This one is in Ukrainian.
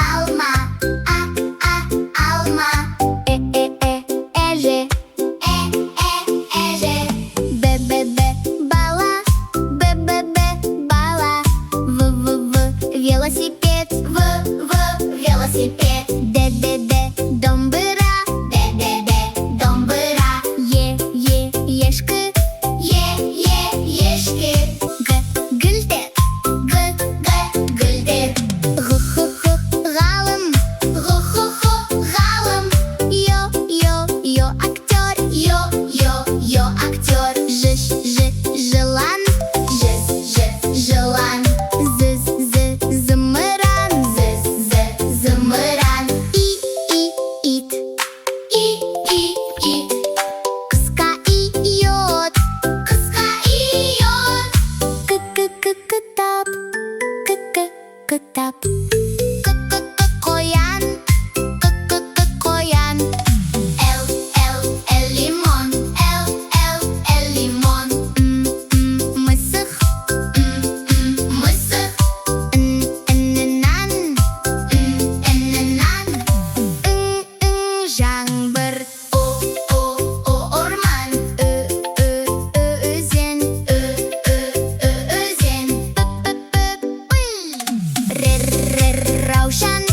Alma. Alma. Эже. Эже. Бала. Бала. Велосипед. Велосипед. Домбыра. Домбыра. Ешки. Ешки. Гүлдер. Гүлдер. Ғалым. Ғалым. Йо актер. Йо актер. Жылан. Жылан. Зымыран. Зымыран. Ит. Қысқа иот. Кітап. Қоян. Қоян. Лимон. Лимон. Мысық. Нан. Жаңбыр. Орман. Өзен. Раушан.